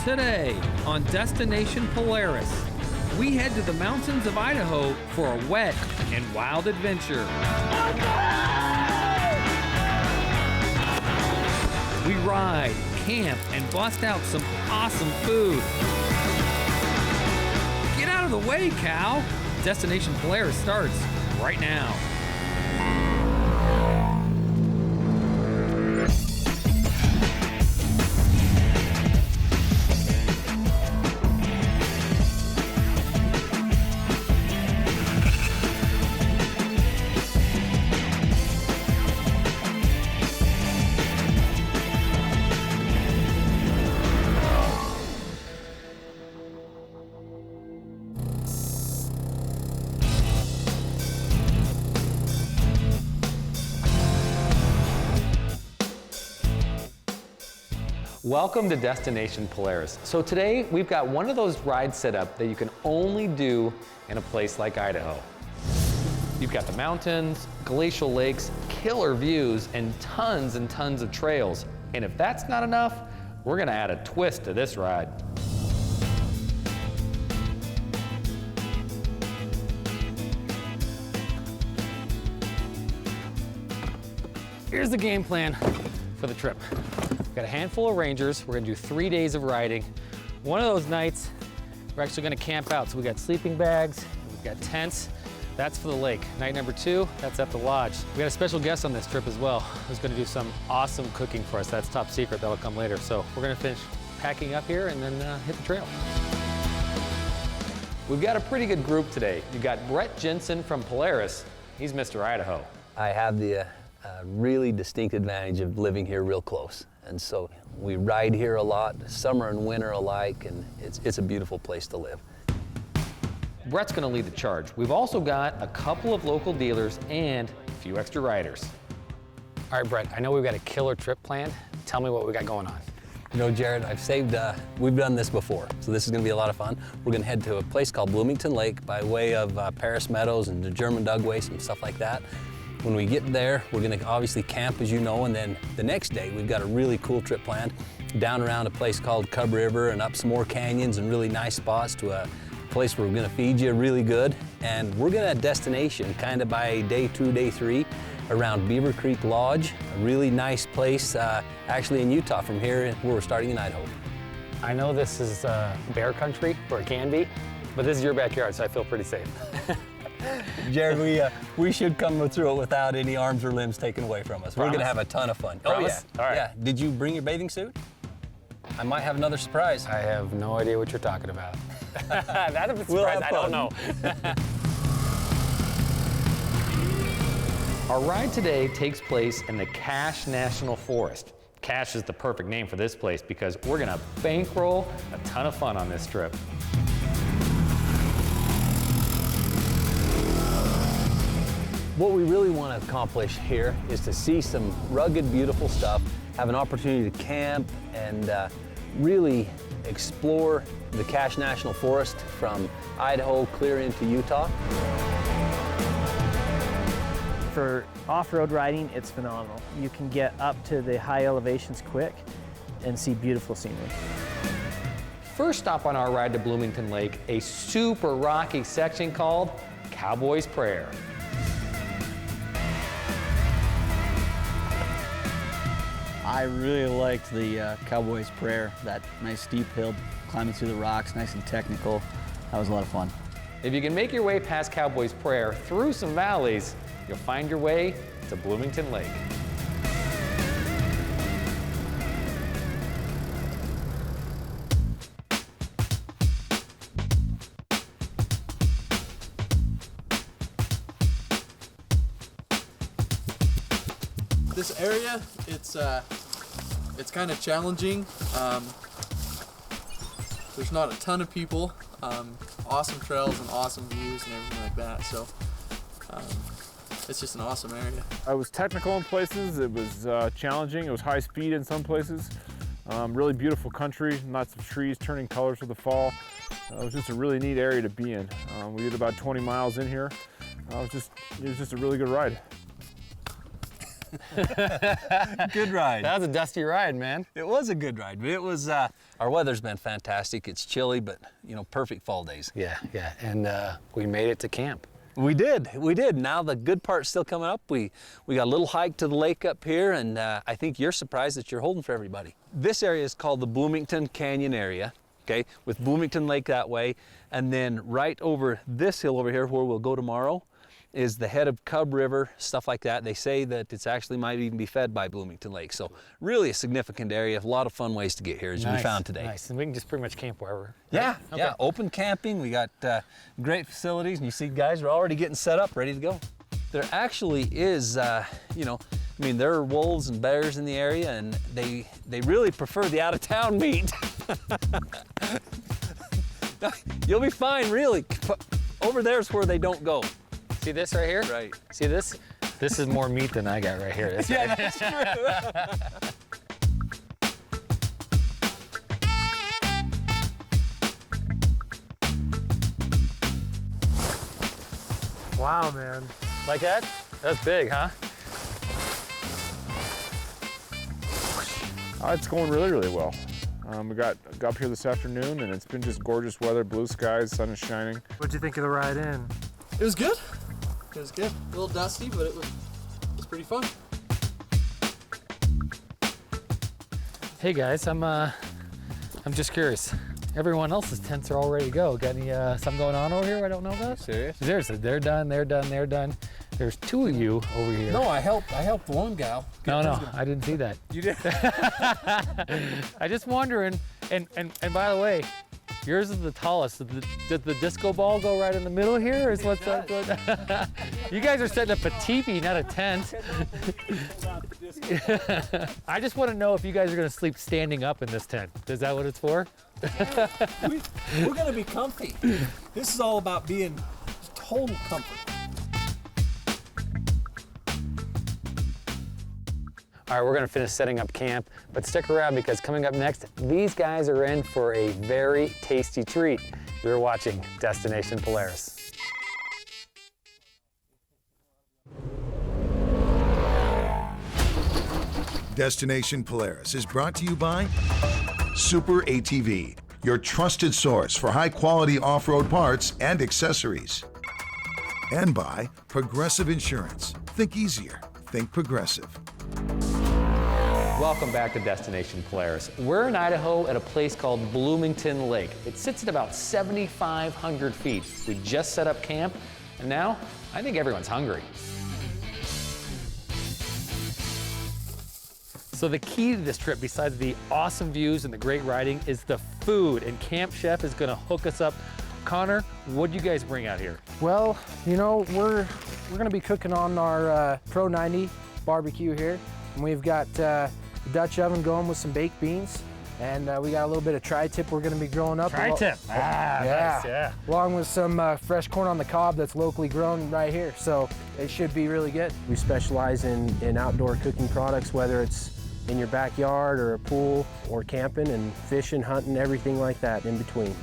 Today on Destination Polaris, we head to the mountains of Idaho for a wet and wild adventure. We ride, camp, and bust out some awesome food. Get out of the way, cow! Destination Polaris starts right now. Welcome to Destination Polaris. So today we've got one of those rides set up that you can only do in a place like Idaho. You've got the mountains, glacial lakes, killer views, and tons of trails. And if that's not enough, we're gonna add a twist to this ride. Here's the game plan for the trip. We've got a handful of rangers. We're gonna do 3 days of riding. One of those nights, we're actually gonna camp out. So we got sleeping bags, we've got tents. That's for the lake. Night number 2, that's at the lodge. We got a special guest on this trip as well, who's gonna do some awesome cooking for us. That's top secret, that'll come later. So we're gonna finish packing up here and then hit the trail. We've got a pretty good group today. You got Brett Jensen from Polaris. He's Mr. Idaho. I have the really distinct advantage of living here real close. And so we ride here a lot, summer and winter alike, and it's a beautiful place to live. Brett's gonna lead the charge. We've also got a couple of local dealers and a few extra riders. All right, Brett, I know we've got a killer trip planned. Tell me what we got going on. You know, Jared, I've saved, we've done this before, so this is gonna be a lot of fun. We're gonna head to a place called Bloomington Lake by way of Paris Meadows and the German Dugway, some stuff like that. When we get there, we're gonna obviously camp, as you know, and then the next day, we've got a really cool trip planned down around a place called Cub River and up some more canyons and really nice spots to a place where we're gonna feed you really good. And we're gonna destination kind of by day 2, day 3, around Beaver Creek Lodge, a really nice place, actually in Utah from here where we're starting in Idaho. I know this is bear country, or it can be, but this is your backyard, so I feel pretty safe. Jared, we should come through it without any arms or limbs taken away from us. Promise? We're gonna have a ton of fun. Promise? Oh yeah, all right. Yeah. Did you bring your bathing suit? I might have another surprise. I have no idea what you're talking about. That's a surprise, We'll have I don't fun. know. Our ride today takes place in the Cache National Forest. Cache is the perfect name for this place because we're gonna bankroll a ton of fun on this trip. What we really want to accomplish here is to see some rugged, beautiful stuff, have an opportunity to camp, and really explore the Cache National Forest from Idaho clear into Utah. For off-road riding, it's phenomenal. You can get up to the high elevations quick and see beautiful scenery. First stop on our ride to Bloomington Lake, a super rocky section called Cowboy's Prayer. I really liked the Cowboy's Prayer, that nice steep hill, climbing through the rocks, nice and technical. That was a lot of fun. If you can make your way past Cowboy's Prayer through some valleys, you'll find your way to Bloomington Lake. This area, it's kind of challenging. There's not a ton of people. Awesome trails and awesome views and everything like that. So it's just an awesome area. I was technical in places. It was challenging. It was high speed in some places. Really beautiful country, lots of trees turning colors with the fall. It was just a really neat area to be in. We did about 20 miles in here. It was just a really good ride. Good ride. That was a dusty ride, man. It was a good ride, but it was, our weather's been fantastic. It's chilly, but you know, perfect fall days. Yeah, and we made it to camp. We did. Now the good part's still coming up. We got a little hike to the lake up here, and I think you're surprised that you're holding for everybody. This area is called the Bloomington Canyon area, okay, with Bloomington Lake that way, and then right over this hill over here where we'll go tomorrow is the head of Cub River, stuff like that. They say that it's actually might even be fed by Bloomington Lake. So really a significant area, a lot of fun ways to get here as we found today. Nice, and we can just pretty much camp wherever. Yeah, Okay. yeah, open camping. We got great facilities, and you see guys are already getting set up, ready to go. There actually is, you know, I mean, there are wolves and bears in the area, and they really prefer the out-of-town meat. You'll be fine, really. Over there's where they don't go. See this right here? Right. See this? This is more meat than I got right here. This Yeah, that's true. Wow, man. Like that? That's big, huh? It's going really, really well. We got up here this afternoon, and it's been just gorgeous weather, blue skies, sun is shining. What'd you think of the ride in? It was good. It was good. A little dusty, but it was pretty fun. Hey guys, I'm just curious. Everyone else's tents are all ready to go. Got any something going on over here I don't know about? Serious? Seriously, they're done. There's two of you over here. No, I helped one gal. No, I didn't see that. You did? I just wondering, and by the way, yours is the tallest. Did the disco ball go right in the middle here? Or is what's up? You guys are setting up a teepee, not a tent. I just want to know if you guys are going to sleep standing up in this tent. Is that what it's for? We're gonna be comfy. This is all about being total comfort. All right, we're gonna finish setting up camp, but stick around because coming up next, these guys are in for a very tasty treat. You're watching Destination Polaris. Destination Polaris is brought to you by Super ATV, your trusted source for high-quality off-road parts and accessories. And by Progressive Insurance. Think easier. Think Progressive. Welcome back to Destination Polaris. We're in Idaho at a place called Bloomington Lake. It sits at about 7,500 feet. We just set up camp, and now I think everyone's hungry. So the key to this trip, besides the awesome views and the great riding, is the food, and Camp Chef is gonna hook us up. Connor, what do you guys bring out here? Well, you know, we're gonna be cooking on our Pro 90 barbecue here, and we've got the Dutch oven going with some baked beans, and we got a little bit of tri-tip we're gonna be growing up. Tri-tip, yeah. Nice, yeah. Along with some fresh corn on the cob that's locally grown right here, so it should be really good. We specialize in outdoor cooking products, whether it's in your backyard or a pool or camping and fishing, hunting, everything like that in between.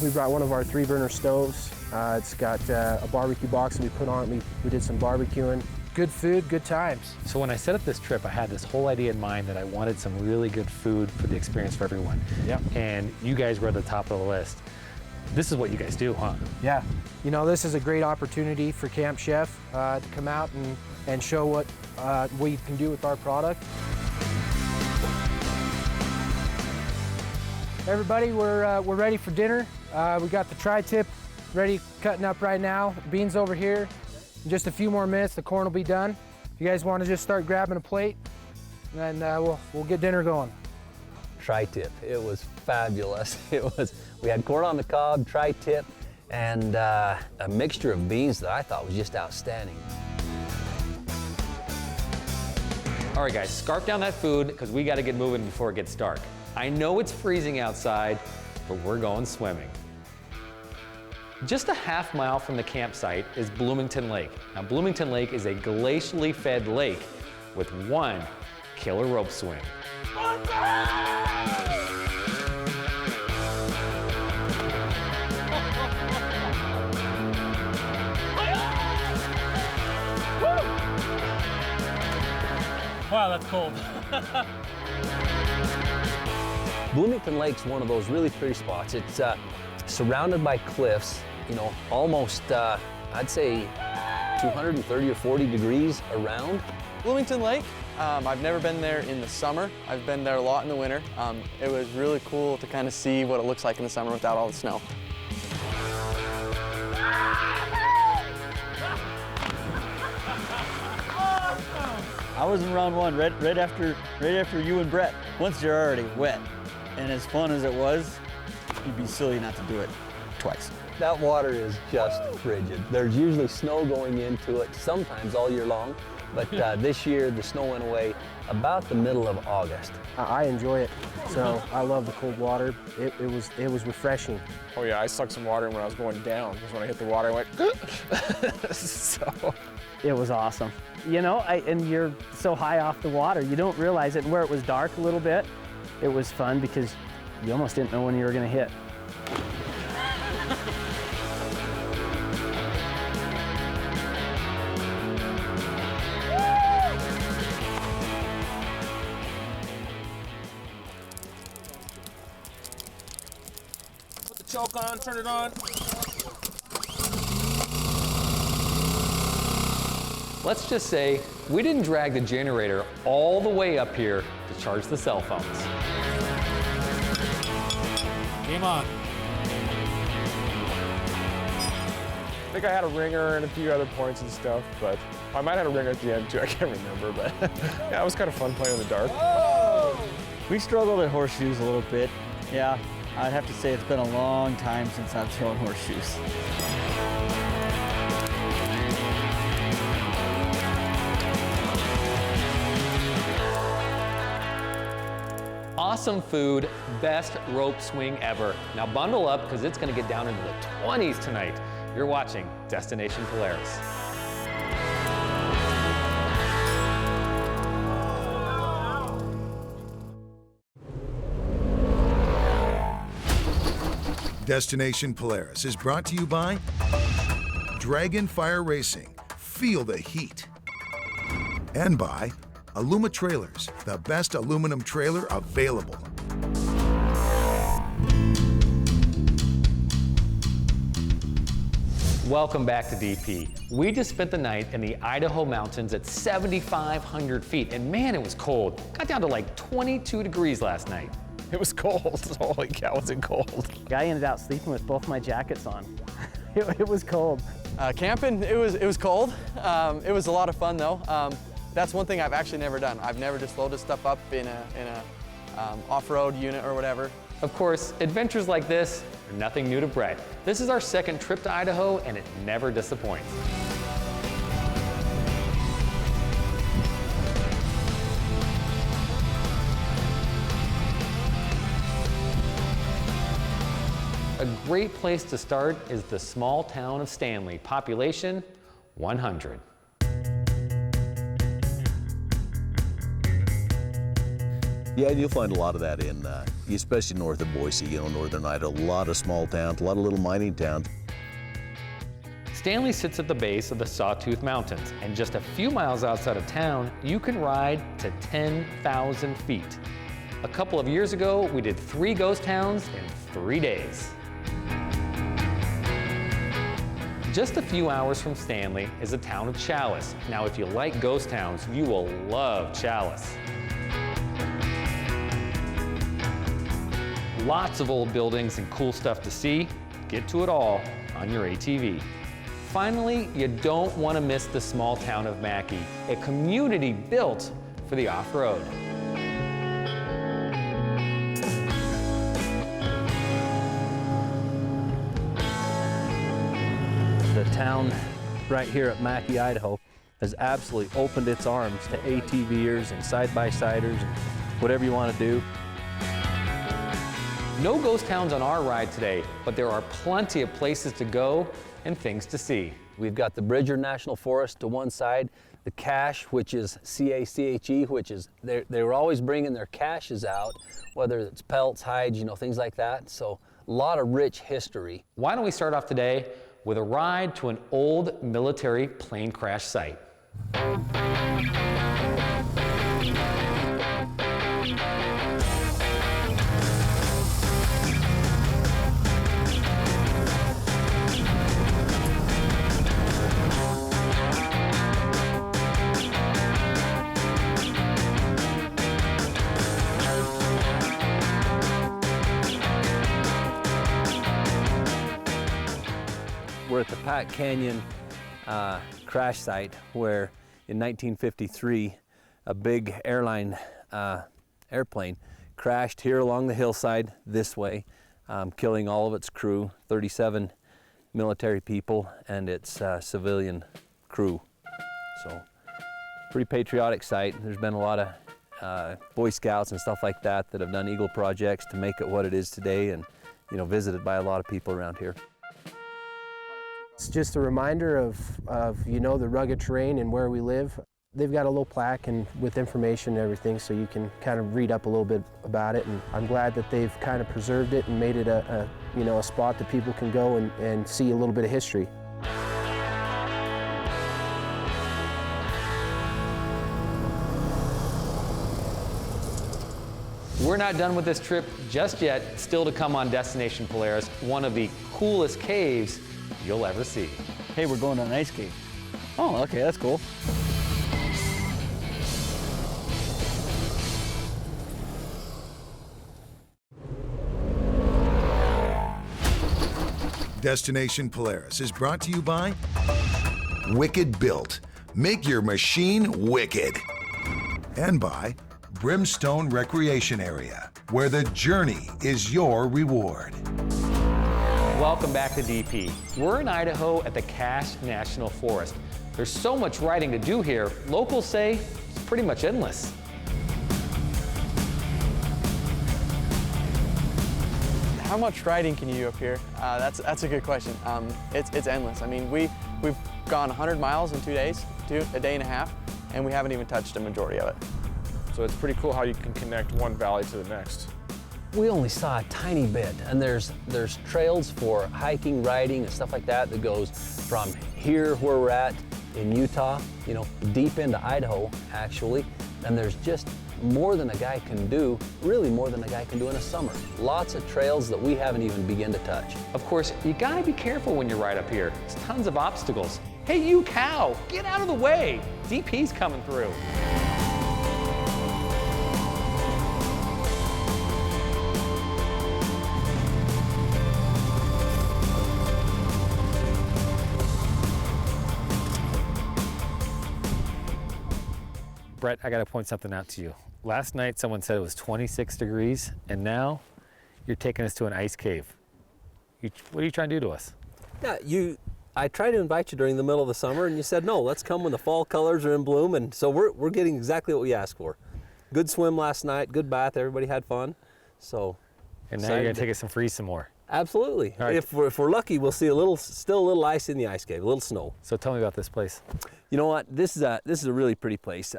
We brought one of our 3-burner stoves. It's got a barbecue box that we put on it. We did some barbecuing. Good food, good times. So when I set up this trip, I had this whole idea in mind that I wanted some really good food for the experience for everyone. Yep. And you guys were at the top of the list. This is what you guys do, huh? Yeah. You know, this is a great opportunity for Camp Chef to come out and show what we can do with our product. Everybody, we're ready for dinner. We got the tri-tip ready, cutting up right now. Beans over here. In just a few more minutes, the corn will be done. If you guys want to just start grabbing a plate, and we'll get dinner going. Tri-tip, it was fabulous. We had corn on the cob, tri-tip, and a mixture of beans that I thought was just outstanding. All right, guys, scarf down that food because we got to get moving before it gets dark. I know it's freezing outside, but we're going swimming. Just a half mile from the campsite is Bloomington Lake. Now, Bloomington Lake is a glacially fed lake with one killer rope swing. Wow, that's cold. Bloomington Lake's one of those really pretty spots. It's surrounded by cliffs, you know, almost, I'd say 230 or 40 degrees around. Bloomington Lake, I've never been there in the summer. I've been there a lot in the winter. It was really cool to kind of see what it looks like in the summer without all the snow. I was in round one right after you and Brett. Once you're already wet, and as fun as it was, you'd be silly not to do it twice. That water is just frigid. There's usually snow going into it, sometimes all year long, but this year the snow went away about the middle of August. I enjoy it, so I love the cold water. It was refreshing. Oh yeah, I sucked some water in when I was going down, because when I hit the water, I went, so. It was awesome. You know, and you're so high off the water, you don't realize it. And where it was dark a little bit, it was fun because you almost didn't know when you were going to hit. Put the choke on, turn it on. Let's just say we didn't drag the generator all the way up here to charge the cell phones. Game on. I think I had a ringer and a few other points and stuff, but I might have had a ringer at the end too, I can't remember, but yeah, it was kind of fun playing in the dark. We struggled at horseshoes a little bit. Yeah, I'd have to say it's been a long time since I've thrown horseshoes. Awesome food, best rope swing ever. Now bundle up because it's going to get down into the 20s tonight. You're watching Destination Polaris. Destination Polaris is brought to you by Dragon Fire Racing. Feel the heat. And by Aluma Trailers, the best aluminum trailer available. Welcome back to DP. We just spent the night in the Idaho mountains at 7,500 feet, and man, it was cold. Got down to like 22 degrees last night. It was cold, holy cow, was it cold. I ended up sleeping with both my jackets on. It was cold. Camping, it was cold. It was a lot of fun though. That's one thing I've actually never done. I've never just loaded stuff up in a off-road unit or whatever. Of course, adventures like this are nothing new to Brett. This is our second trip to Idaho, and it never disappoints. A great place to start is the small town of Stanley, population 100. Yeah, you'll find a lot of that in, especially north of Boise, you know, northern Idaho, a lot of small towns, a lot of little mining towns. Stanley sits at the base of the Sawtooth Mountains, and just a few miles outside of town, you can ride to 10,000 feet. A couple of years ago, we did 3 ghost towns in 3 days. Just a few hours from Stanley is the town of Chalice. Now, if you like ghost towns, you will love Chalice. Lots of old buildings and cool stuff to see. Get to it all on your ATV. Finally, you don't want to miss the small town of Mackay, a community built for the off-road. The town right here at Mackay, Idaho has absolutely opened its arms to ATVers and side-by-siders and whatever you want to do. No ghost towns on our ride today, but there are plenty of places to go and things to see. We've got the Bridger National Forest to one side, the cache, which is C-A-C-H-E, which is, they were always bringing their caches out, whether it's pelts, hides, you know, things like that. So a lot of rich history. Why don't we start off today with a ride to an old military plane crash site. We're at the Pack Canyon crash site where in 1953 a big airplane crashed here along the hillside this way, killing all of its crew, 37 military people and its civilian crew. So pretty patriotic site. There's been a lot of Boy Scouts and stuff like that that have done Eagle projects to make it what it is today, and visited by a lot of people around here. It's just a reminder of the rugged terrain and where we live. They've got a little plaque and with information and everything, so you can kind of read up a little bit about it. And I'm glad that they've kind of preserved it and made it a spot that people can go and see a little bit of history. We're not done with this trip just yet. Still to come on Destination Polaris, one of the coolest caves you'll ever see. Hey, we're going to an ice cave. Oh, okay, that's cool. Destination Polaris is brought to you by Wicked Built. Make your machine wicked. And by Brimstone Recreation Area, where the journey is your reward. Welcome back to DP. We're in Idaho at the Cache National Forest. There's so much riding to do here. Locals say it's pretty much endless. How much riding can you do up here? That's a good question. It's endless. I mean, we've gone 100 miles in 2 days, a day and a half, and we haven't even touched a majority of it. So it's pretty cool how you can connect one valley to the next. We only saw a tiny bit, and there's trails for hiking, riding, and stuff like that that goes from here where we're at in Utah, deep into Idaho, actually, and there's just more than a guy can do, really more than a guy can do in a summer. Lots of trails that we haven't even begun to touch. Of course, you gotta be careful when you ride up here. There's tons of obstacles. Hey, you cow, get out of the way. DP's coming through. Brett, I gotta point something out to you. Last night, someone said it was 26 degrees, and now you're taking us to an ice cave. What are you trying to do to us? Yeah, I tried to invite you during the middle of the summer, and you said, no, let's come when the fall colors are in bloom, and so we're getting exactly what we asked for. Good swim last night, good bath, everybody had fun, so. And now you're gonna take us and freeze some more. Absolutely. All right. If we're lucky, we'll see still a little ice in the ice cave, a little snow. So tell me about this place. You know what? This is a really pretty place.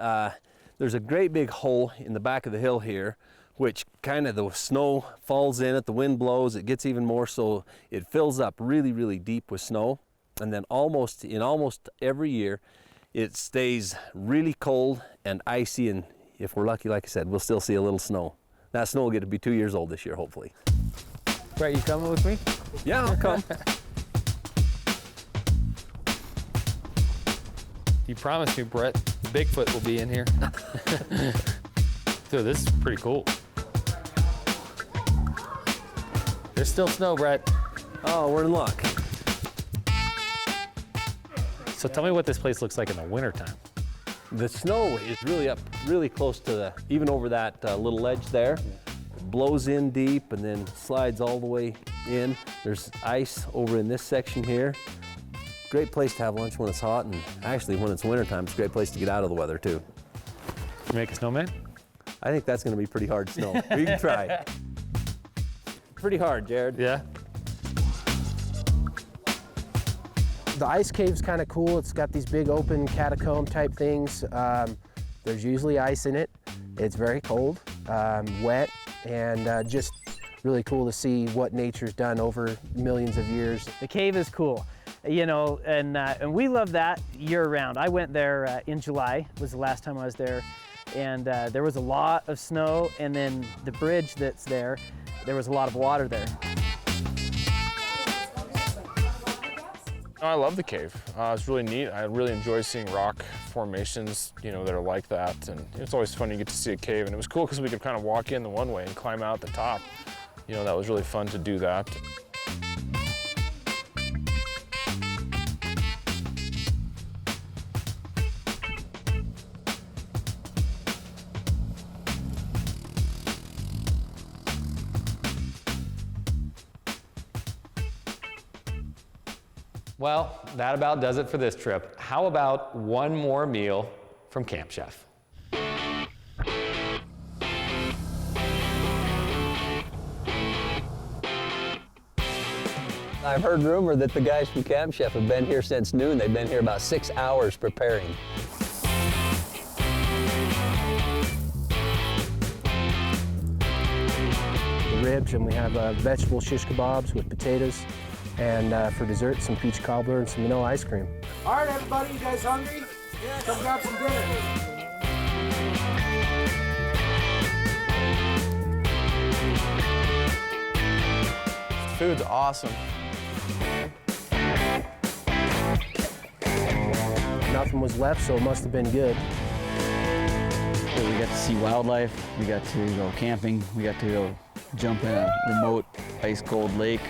There's a great big hole in the back of the hill here, which kind of the snow falls in it, the wind blows, it gets even more so it fills up really, really deep with snow. And then almost every year, it stays really cold and icy, and if we're lucky, like I said, we'll still see a little snow. That snow will get to be 2 years old this year, hopefully. Brett, you coming with me? Yeah, I'll come. You promised me, Brett, Bigfoot will be in here. Dude, this is pretty cool. There's still snow, Brett. Oh, we're in luck. So tell me what this place looks like in the wintertime. The snow is really up, really close to even over that little ledge there. It blows in deep and then slides all the way in. There's ice over in this section here. Great place to have lunch when it's hot, and actually when it's wintertime, it's a great place to get out of the weather too. You make a snowman? I think that's gonna be pretty hard snow. We can try. Pretty hard, Jared. Yeah. The ice cave's kind of cool. It's got these big open catacomb type things. There's usually ice in it. It's very cold, wet, and just really cool to see what nature's done over millions of years. The cave is cool, and we love that year round. I went there in July, was the last time I was there, and there was a lot of snow, and then the bridge that's there was a lot of water there. I love the cave. It's really neat. I really enjoy seeing rock formations, that are like that. And it's always fun to get to see a cave. And it was cool because we could kind of walk in the one way and climb out the top. That was really fun to do that. Well, that about does it for this trip. How about one more meal from Camp Chef? I've heard rumor that the guys from Camp Chef have been here since noon. They've been here about 6 hours preparing. The ribs, and we have vegetable shish kebabs with potatoes, and for dessert, some peach cobbler and some vanilla ice cream. All right, everybody, you guys hungry? Yeah. Come grab some dinner. Food's awesome. Nothing was left, so it must have been good. We got to see wildlife, we got to go camping, we got to go jump in a remote ice-cold lake,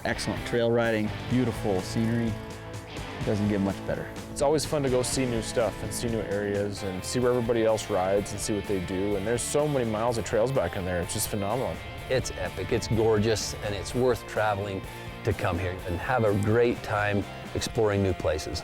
excellent trail riding, beautiful scenery. It doesn't get much better. It's always fun to go see new stuff and see new areas and see where everybody else rides and see what they do. And there's so many miles of trails back in there. It's just phenomenal. It's epic, it's gorgeous, and it's worth traveling to come here and have a great time exploring new places.